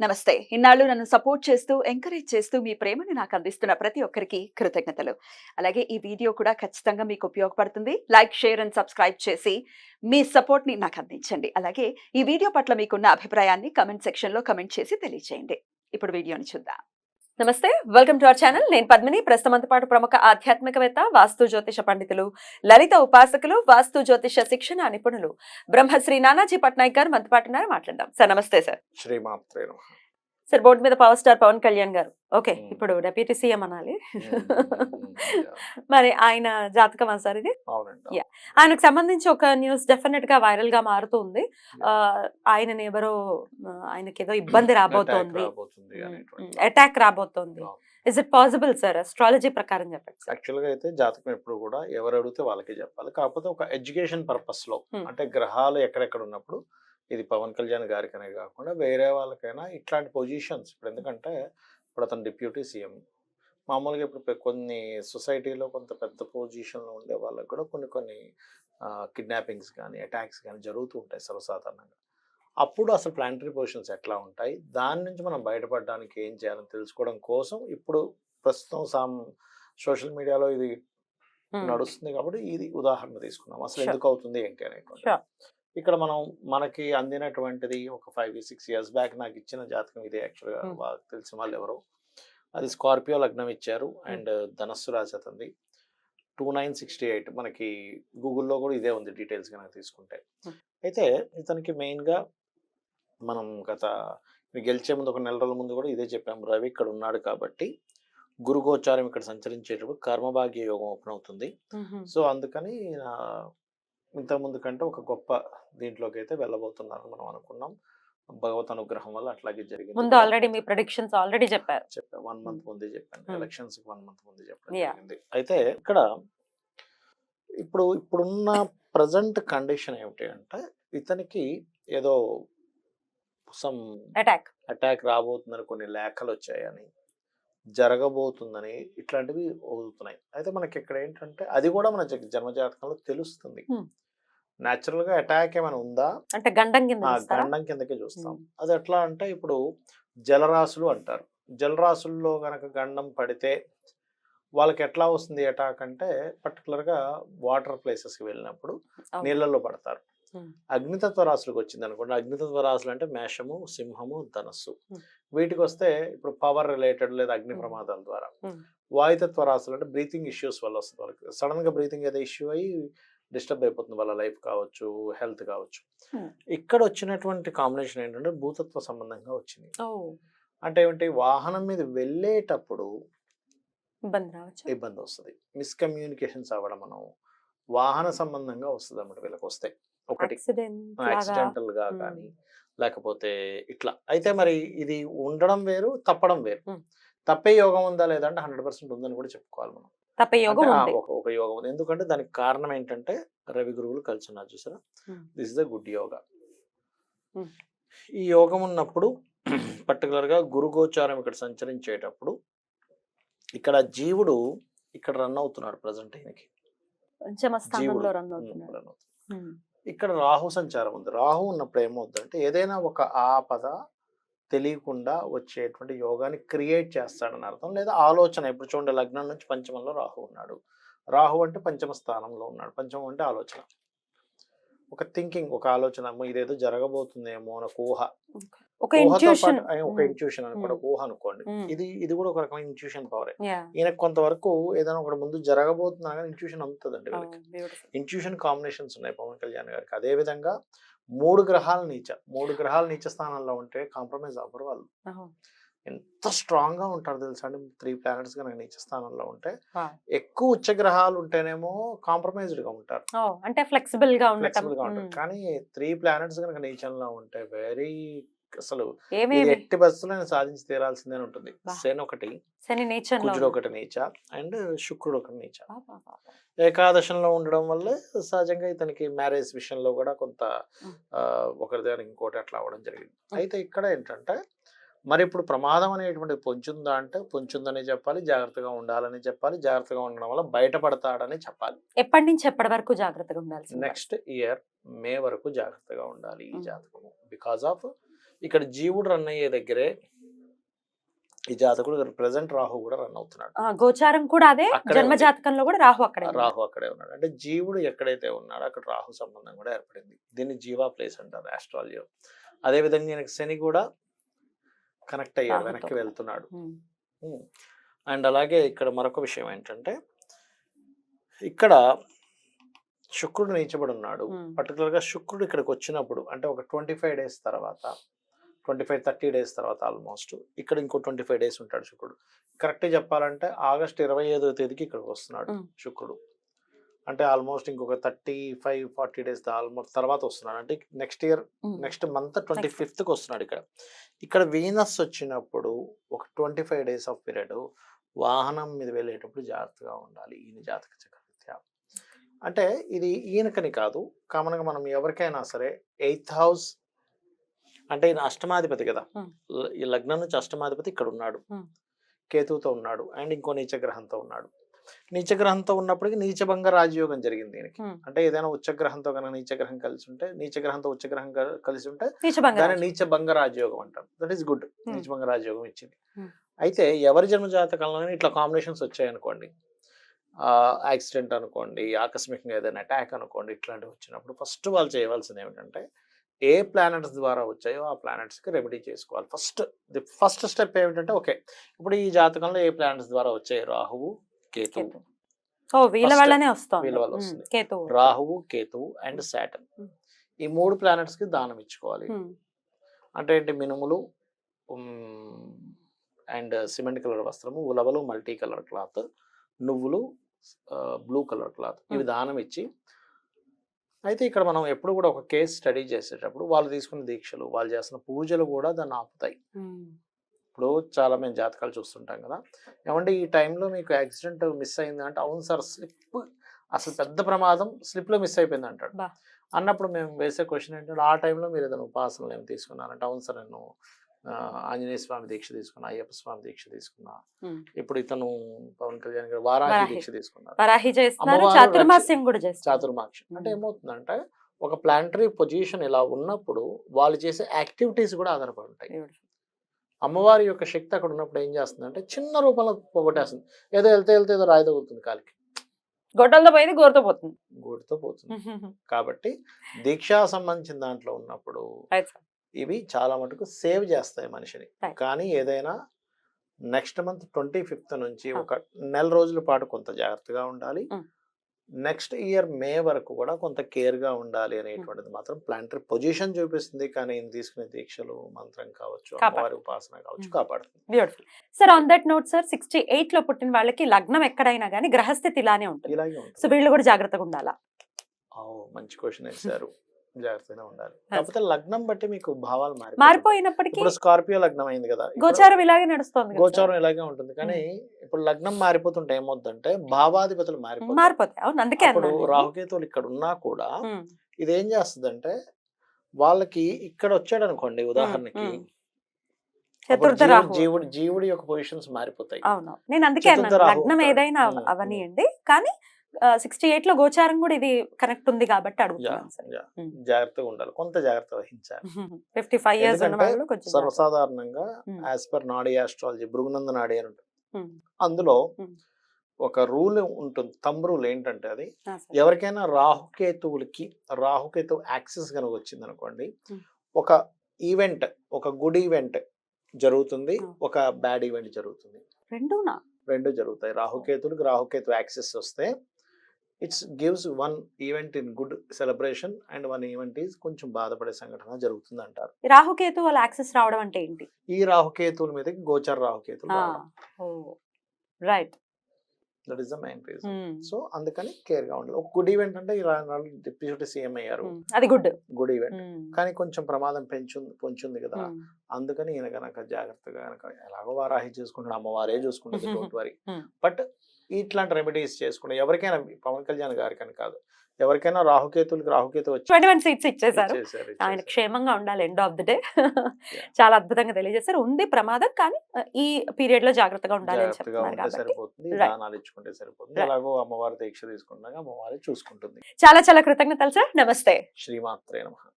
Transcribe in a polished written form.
నమస్తే. ఇన్నాళ్ళు నన్ను సపోర్ట్ చేస్తూ, ఎంకరేజ్ చేస్తూ మీ ప్రేమని నాకు అందిస్తున్న ప్రతి ఒక్కరికి కృతజ్ఞతలు. అలాగే ఈ వీడియో కూడా ఖచ్చితంగా మీకు ఉపయోగపడుతుంది. లైక్, షేర్ అండ్ సబ్స్క్రైబ్ చేసి మీ సపోర్ట్‌ని నాకు అందించండి. అలాగే ఈ వీడియో పట్ల మీకున్న అభిప్రాయాన్ని కామెంట్ సెక్షన్‌లో కామెంట్ చేసి తెలియజేయండి. ఇప్పుడు వీడియోని చూద్దాం. నమస్తే, వెల్కమ్ టు అవర్ ఛానల్. నేను పద్మిని. ప్రస్తుతంతో పాటు ప్రముఖ ఆధ్యాత్మికవేత్త, వాస్తు జ్యోతిష పండితులు, లలిత ఉపాసకులు, వాస్తు జ్యోతిష శిక్షణ నిపుణులు బ్రహ్మశ్రీ నానాజీ పట్నాయక్ గారు మనతో పాటు ఉన్నారు. మాట్లాడదాం. సార్ నమస్తే సార్. శ్రీమాత్రే నమః. సార్, బోర్డు మీద పవర్ స్టార్ పవన్ కళ్యాణ్ గారు. ఓకే, మ్మ్. ఇప్పుడు డెప్యూటీ సీఎం అనాలి. Yeah. మరి ఆయన జాతకమా సార్ ఇది? అవునండి. Yeah. ఆయనకు సంబంధించి ఒక న్యూస్ డెఫినెట్ గా వైరల్ గా మారుతూ ఉంది. ఆయనని ఎవరో ఆయనకి ఏదో ఇబ్బంది Attack రాబోతోంది, రాబోతుంది అనేటువంటి అటాక్ రాబోతోంది. అవును. Is it possible sir? Astrology ప్రకారం చెప్పండి సార్. యాక్చువల్ గా అయితే జాతకం ఎప్పుడు కూడా ఎవరు అడిగితే వాళ్ళకే చెప్పాలి. కాకపోతే ఒక ఎడ్యుకేషన్ పర్పస్ లో Hmm. అంటే గ్రహాలు ఎక్కడెక్కడ ఉన్నప్పుడు ఇది పవన్ కళ్యాణ్ గారికనే కాకుండా వేరే వాళ్ళకైనా ఇట్లాంటి పొజిషన్స్ ఇప్పుడు ఎందుకంటే ఇప్పుడు అతను డిప్యూటీ సీఎం మామూలుగా ఇప్పుడు కొన్ని సొసైటీలో కొంత పెద్ద పొజిషన్లో ఉండే వాళ్ళకి కూడా కొన్ని కిడ్నాపింగ్స్ కానీ అటాక్స్ కానీ జరుగుతూ ఉంటాయి సర్వసాధారణంగా. అప్పుడు అసలు ప్లానిటరీ పొజిషన్స్ ఎట్లా ఉంటాయి, దాని నుంచి మనం బయటపడడానికి ఏం చేయాలని తెలుసుకోవడం కోసం ఇప్పుడు ప్రస్తుతం సోషల్ మీడియాలో ఇది నడుస్తుంది కాబట్టి ఇది ఉదాహరణ తీసుకున్నాం. అసలు Sure. ఎందుకు అవుతుంది ఏంటి అనేటువంటి Sure. ఇక్కడ మనకి అందినటువంటిది ఒక 5-6 years బ్యాక్ నాకు ఇచ్చిన జాతకం ఇదే. యాక్చువల్గా తెలిసిన వాళ్ళు ఎవరు, అది స్కార్పియో లగ్నం ఇచ్చారు అండ్ ధనస్సు రాశి అతనిది 2968. మనకి గూగుల్లో కూడా ఇదే ఉంది డీటెయిల్స్ కనుక తీసుకుంటే. అయితే ఇతనికి మెయిన్గా మనం గెలిచే ముందు ఒక నెల రోజుల ముందు కూడా ఇదే చెప్పాము, రవి ఇక్కడ ఉన్నాడు కాబట్టి గురుగోచారం ఇక్కడ సంచరించేటప్పుడు కర్మభాగ్య యోగం ఓపెన్ అవుతుంది. సో అందుకని ఇంతకుముందు కంటే ఒక గొప్ప దీంట్లోకి అయితే వెళ్ళబోతున్నారు మనం అనుకున్నాం. భగవత్ అనుగ్రహం వల్ల అట్లాగే జరిగింది. ముందు ఆల్రెడీ మీ ప్రెడిక్షన్స్ ఆల్రెడీ చెప్పారు. 1 month ముందే చెప్పాను. ఎలక్షన్స్ 1 month ముందే చెప్పడం Yeah. జరిగింది. అయితే ఇక్కడ ఇప్పుడున్న ప్రజెంట్ కండిషన్ ఏమిటి అంటే ఇతనికి ఏదో సమ్ అటాక్ అటాక్ రాబోతుందని కొన్ని లేఖలు వచ్చాయని, జరగబోతుందని ఇట్లాంటివి అవుతున్నాయి. అయితే మనకి ఇక్కడ ఏంటంటే అది కూడా మన జన్మజాతకంలో తెలుస్తుంది. న్యాచురల్ గా అటాక్ ఏమైనా ఉందా అంటే గండం కింద చూస్తారా? గండం కిందకే చూస్తాం. అది ఎట్లా అంటే ఇప్పుడు జలరాశులు అంటారు. జలరాశుల్లో గనక గండం పడితే వాళ్ళకి ఎట్లా వస్తుంది అటాక్ అంటే పర్టికులర్ గా వాటర్ ప్లేసెస్ కి వెళ్ళినప్పుడు అవును. నీళ్ళల్లో పడతారు. Hmm. అగ్నితత్వ రాశులకు వచ్చింది అనుకోండి, అగ్నితత్వ రాశులు అంటే మేషము, సింహము, ధనస్సు. వీటికి వస్తే ఇప్పుడు పవర్ రిలేటెడ్ లేదా అగ్ని ప్రమాదాల ద్వారా. వాయుతత్వ రాశులు అంటే బ్రీతింగ్ ఇష్యూస్ వల్ల వస్తుంది. వాళ్ళకి సడన్ గా బ్రీతింగ్ ఏదో ఇష్యూ అయ్యి డిస్టర్బ్ అయిపోతుంది, వాళ్ళ లైఫ్ కావచ్చు, హెల్త్ కావచ్చు. ఇక్కడ వచ్చినటువంటి కాంబినేషన్ ఏంటంటే భూతత్వ సంబంధంగా వచ్చింది. అంటే ఏమిటి, వాహనం మీద వెళ్ళేటప్పుడు ఇబ్బంది వస్తుంది, మిస్కమ్యూనికేషన్స్ అవ్వడం, మనం వాహన సంబంధంగా వస్తుంది అన్నమాట వీళ్ళకి వస్తే. ఒకటి యాక్సిడెంటల్ గా కానీ లేకపోతే ఇట్లా. అయితే మరి ఇది ఉండడం వేరు, తప్పడం వేరు. తప్పే యోగం ఉందా లేదా అంటే 100% ఉందని కూడా చెప్పుకోవాలి మనం. తప్పే యోగం ఉంది. ఒక యోగం ఉంది. ఎందుకంటే దానికి కారణం ఏంటంటే రవి గురువులు కలిసి ఉన్నారు చూసారా, this is the good yoga. ఈ యోగం ఉన్నప్పుడు పర్టికులర్ గా గురుగోచారం ఇక్కడ సంచరించేటప్పుడు ఇక్కడ జీవుడు ఇక్కడ రన్ అవుతున్నాడు ప్రజెంట్. ఈయనకి పంచమస్థానంలో రన్ అవుతున్నాడు. ఇక్కడ రాహు సంచారం ఉంది. రాహు ఉన్నప్పుడు ఏమవుతుందంటే ఏదైనా ఒక ఆపద తెలియకుండా వచ్చేటువంటి యోగాన్ని క్రియేట్ చేస్తాడని అర్థం, లేదా ఆలోచన. ఇప్పుడు చూడండి, లగ్నం నుంచి పంచమంలో రాహు ఉన్నాడు. రాహు అంటే పంచమ స్థానంలో ఉన్నాడు. పంచమం అంటే ఆలోచన, ఒక థింకింగ్, ఒక ఆలోచన, ఇదేదో జరగబోతుందేమో అని ఊహ. ఒక ఇన్ట్యూషన్ అనుకోండి, ఒక ఊహ అనుకోండి. ఇది కూడా ఒక రకమైన ఇన్ట్యూషన్ పవర్. ఈయనకు కొంతవరకు ఏదైనా ఒకటి ముందు జరగబోతున్నా కానీ ఇన్ట్యూషన్ అందుతుందండి వీళ్ళకి. ఇన్ట్యూషన్ కాంబినేషన్స్ ఉన్నాయి పవన్ కళ్యాణ్ గారికి. అదే విధంగా 3 గ్రహాల నీచ స్థానంలో ఉంటే కాంప్రమైజ్ అవ్వరు వాళ్ళు. ఎంత స్ట్రాంగ్ గా ఉంటారు తెలుసా అండి. 3 planets కనుక నీచ స్థానంలో ఉంటే, ఎక్కువ ఉచ్చ గ్రహాలు ఉంటేనేమో కాంప్రమైజ్డ్ గా ఉంటారు, అంటే ఫ్లెక్సిబుల్ గా ఉంటారు. కానీ 3 planets కనుక నీచంలో ఉంటే వెరీ అసలు ఎట్టి బస్సులను సాధించి తీరాల్సిందే ఉంటుంది. కుజుడు ఒకటి నీచ అండ్ శుక్రుడు ఒకటి నీచ. ఏకాదశంలో ఉండడం వల్ల సహజంగా ఇతనికి మ్యారేజ్ విషయంలో కూడా కొంత ఒకరిదానికి ఇంకోటి అట్లా అవ్వడం జరిగింది. అయితే ఇక్కడ ఏంటంటే మరి ఇప్పుడు ప్రమాదం అనేటువంటిది పొంచుందా అంటే పొంచుందని చెప్పాలి, జాగ్రత్తగా ఉండాలని చెప్పాలి. జాగ్రత్తగా ఉండడం వల్ల బయటపడతాడని చెప్పాలి. ఎప్పటి నుంచి ఎప్పటి వరకు జాగ్రత్తగా ఉండాలి? నెక్స్ట్ ఇయర్ మే వరకు జాగ్రత్తగా ఉండాలి ఈ జాతకము. బికాస్ ఆఫ్ ఇక్కడ జీవుడు రన్ అయ్యే దగ్గరే ఈ జాతకుడు ప్రెసెంట్ రాహు కూడా రన్ అవుతున్నాడు. గోచారం కూడా అదే, అక్కడే జన్మ ఉంది. జాతకంలో కూడా రాహు అక్కడే ఉన్నాడు. రాహు అక్కడే ఉన్నాడు. అంటే జీవుడు ఎక్కడైతే ఉన్నాడో అక్కడ రాహు సంబంధం కూడా ఏర్పడింది. దీన్ని జీవా ప్లేస్ అంటారు ఆస్ట్రాలజీలో. అదే విధంగా ఈయనకి శని కూడా కనెక్ట్ అయ్యాడు, రాహుతో. వెనక్కి వెళ్తున్నాడు. ఉమ్. అండ్ అలాగే ఇక్కడ మరొక విషయం ఏంటంటే ఇక్కడ శుక్రుడు నీచబడి ఉన్నాడు. ఉమ్. పర్టికులర్ గా శుక్రుడు ఇక్కడికి వచ్చినప్పుడు అంటే ఒక 25 డేస్ తర్వాత 25-30 డేస్ తర్వాత ఆల్మోస్ట్ ఇక్కడ ఇంకో 25 డేస్ ఉంటాడు శుక్రుడు. కరెక్ట్ చెప్పాలంటే ఆగస్ట్ 25వ తేదీకి ఇక్కడికి వస్తున్నాడు శుక్రుడు. అంటే ఆల్మోస్ట్ ఇంకొక 35-40 డేస్ ఆల్మోస్ట్ తర్వాత వస్తున్నాడు. అంటే next year next month 25th వస్తున్నాడు. ఇక్కడ వీనస్ వచ్చినప్పుడు ఒక 25 డేస్ ఆఫ్ పీరియడ్ వాహనం మీద వెళ్ళేటప్పుడు జాగ్రత్తగా ఉండాలి ఈయన జాతక చక్రవర్త్యా. అంటే ఇది ఈయనకని కాదు, కామన్గా మనం ఎవరికైనా సరే 8th హౌస్ అంటే ఈయన అష్టమాధిపతి కదా, ఈ లగ్నం నుంచి అష్టమాధిపతి ఇక్కడ ఉన్నాడు, కేతువుతో ఉన్నాడు, అండ్ ఇంకో నీచగ్రహంతో ఉన్నాడు. నీచగ్రహంతో ఉన్నప్పటికీ నీచభంగ రాజయోగం జరిగింది దీనికి. అంటే ఏదైనా ఉచ్చగ్రహంతో కనుక నీచగ్రహం కలిసి ఉంటే, నీచగ్రహంతో ఉచ్చగ్రహం కలిసి ఉంటే దాన్ని నీచభంగ రాజయోగం అంటారు. That is good. నీచభంగ రాజయోగం ఇచ్చింది. అయితే ఎవరి జన్మ జాతకంలో ఇట్లా కాంబినేషన్స్ వచ్చాయనుకోండి, యాక్సిడెంట్ అనుకోండి, ఆకస్మికంగా ఏదైనా అటాక్ అనుకోండి, ఇట్లాంటివి వచ్చినప్పుడు ఫస్ట్ వాళ్ళు చేయవలసింది ఏమిటంటే ఏ ప్లానెట్స్ ద్వారా వచ్చాయో ఆ ప్లానెట్స్కి రెమెడీ చేసుకోవాలి. ఫస్ట్ స్టెప్ ఏమిటంటే ఓకే ఇప్పుడు ఈ జాతకంలో ఏ ప్లానెట్స్ ద్వారా వచ్చాయి, రాహువు కేతువు. వీళ్ళ వల్లనే వస్తుంది. వీళ్ళ వల్ల వస్తుంది. రాహువు కేతువు అండ్ సాటర్న్, ఈ 3 ప్లానెట్స్ కి దానం ఇచ్చుకోవాలి. అంటే ఏంటి, మినుములు అండ్ సిమెంట్ కలర్ వస్త్రము, ఉలవలు మల్టీ కలర్ క్లాత్, నువ్వులు బ్లూ కలర్ క్లాత్, ఇవి దానం ఇచ్చి. అయితే ఇక్కడ మనం ఎప్పుడు కూడా ఒక కేసు స్టడీ చేసేటప్పుడు వాళ్ళు తీసుకున్న దీక్షలు, వాళ్ళు చేస్తున్న పూజలు కూడా దాన్ని ఆపుతాయి. ఇప్పుడు చాలా మేము జాతకాలు చూస్తుంటాం కదా, ఏమంటే ఈ టైంలో మీకు యాక్సిడెంట్ మిస్ అయింది అంటే, అవును సార్ స్లిప్ అసలు పెద్ద ప్రమాదం స్లిప్లో మిస్ అయిపోయింది అంటాడు. అన్నప్పుడు మేము వేసే క్వశ్చన్ ఏంటంటే ఆ టైంలో మీరు ఏదైనా ఉపాసనలు ఏమి తీసుకున్నారంటే, అవును సార్ నేను ఆంజనేయ స్వామి దీక్ష తీసుకున్నా, అయ్యప్ప స్వామి దీక్ష తీసుకున్నా, ఇప్పుడు ఇతను పవన్ కళ్యాణ్ గారు వారాహి దీక్ష తీసుకున్నారు, చాతుర్మాక్షి. అంటే ఏమవుతుందంటే ఒక ప్లానటరీ పొజిషన్ ఇలా ఉన్నప్పుడు వాళ్ళు చేసే యాక్టివిటీస్ కూడా ఆధారపడి ఉంటాయి. అమ్మవారి యొక్క శక్తి అక్కడ ఉన్నప్పుడు ఏం చేస్తుందంటే చిన్న రూపంలో పోగొట్టేస్తుంది. ఏదో వెళ్తే ఏదో రాయి తగులుతుంది కాలికి, గొడ్డలతో పోయింది గోడుతో పోతుంది. కాబట్టి దీక్షా సంబంధించిన దాంట్లో ఉన్నప్పుడు ఇవి చాలా మటుకు సేవ్ చేస్తాయి మనిషిని. కానీ ఏదైనా నెక్స్ట్ మంత్ 25th నుంచి ఒక నెల రోజుల పాటు కొంత జాగ్రత్తగా ఉండాలి. నెక్స్ట్ ఇయర్ మే వరకు కూడా కొంత కేర్ గా ఉండాలి అనేటువంటిది మాత్రం ప్లానటరీ పొజిషన్ చూపిస్తుంది. కానీ తీసుకునే దీక్షలు, మంత్రం కావచ్చు, అమ్మవారి ఉపాసన కావచ్చు, కాపాడుతుంది. Beautiful sir. On that note sir, 68 లో పుట్టిన వాళ్ళకి లగ్నం ఎక్కడైనా కానీ గ్రహస్థితి ఇలానే ఉంటుంది. ఇలాగే ఉంటుంది. సో వీళ్ళు కూడా జాగ్రత్తగా ఉండాలా? మంచి క్వశ్చన్ వేశారు. జాగ్రత్తగా ఉండాలి. కాకపోతే లగ్నం బట్టి మీకు భావాలు మారిపోయినప్పటికీ, ఇప్పుడు స్కార్పియో లగ్నం అయింది కదా, గోచారం ఇలాగే నడుస్తుంది. గోచారం ఇలాగే ఉంటుంది. కానీ ఇప్పుడు లగ్నం మారిపోతుంటే ఏమవుతుందంటే భావాధిపతులు మారిపోతాయి. అవును, అందుకే ఇప్పుడు రాహుకేతువులు ఇక్కడ ఉన్నా కూడా ఇది ఏం చేస్తుందంటే వాళ్ళకి ఇక్కడ వచ్చాడు అనుకోండి ఉదాహరణకి, జీవుడి యొక్క పొజిషన్స్ మారిపోతాయి. అవును, నేను అందుకే లగ్నం ఏదైనా అవనియండి, కానీ 68 లో గోచారం కూడా ఇది కనెక్ట్ ఉంది కాబట్టి అడుగుతున్నాను. జాగ్రత్తగా ఉండాలి, కొంత జాగ్రత్త వహించాలి. 55 years ఉన్న వాళ్ళు కొంచెం సర్వసాధారణంగా యాజ్ పర్ నాడీ ఆస్ట్రాలజీ, భృగునంద నాడీ అని ఉంటుంది. అందులో ఒక రూల్ ఉంటుంది, థంబ్ రూల్. ఏంటంటే అది ఎవరికైనా రాహుకేతు యాక్సెస్ కనుక వచ్చింది అనుకోండి, ఒక ఈవెంట్, ఒక గుడ్ ఈవెంట్ జరుగుతుంది, ఒక బ్యాడ్ ఈవెంట్ జరుగుతుంది. రెండు జరుగుతాయి. రాహుకేతు యాక్సెస్ వస్తే it's gives one event in good celebration and one event is కొంచెం బాధపడే సంఘటన జరుగుతుంది అంటారు. రాహుకేతు వాళ్ళ యాక్సెస్ రావడం అంటే ఏంటి? ఈ రాహుకేతువుల మీదకి గోచర రాహుకేతులు right, that is the main reason. So అందుకని కేర్ గా ఉండాలి. ఒక గుడ్ ఈవెంట్ అంటే డిప్యూటీ సీఎం అయ్యారు, అది గుడ్ ఈవెంట్. కానీ కొంచెం ప్రమాదం పొంచుంది కదా, అందుకని ఈయన కనుక జాగ్రత్తగా కనుక ఎలాగో వారాహి చేసుకుంటాడు, అమ్మవారే చూసుకుంటుంది, డోంట్ వరీ. బట్ ఇట్లాంటి రెమెడీస్ చేసుకుంటే ఎవరికైనా, పవన్ కళ్యాణ్ గారికని కాదు, ఎవరికైనా రాహుకేతు వచ్చి 21 seats ఇచ్చేసారు. ఆయన క్షేమంగా ఉండాలి ఎండ్ ఆఫ్ ది డే. చాలా అద్భుతంగా తెలియజేశారు. ఉంది ప్రమాదం, కానీ ఈ పీరియడ్ లో జాగ్రత్తగా ఉండాలి అని చెప్తున్నారు కాబట్టి సరిపోతుంది. దానాలు ఇచ్చుకుంటే సరిపోతుంది. అలాగో అమ్మవారి దీక్ష తీసుకున్నాక అమ్మవారి చూసుకుంటుంది. చాలా కృతజ్ఞతలు సార్. నమస్తే. శ్రీమాత్రే నమః.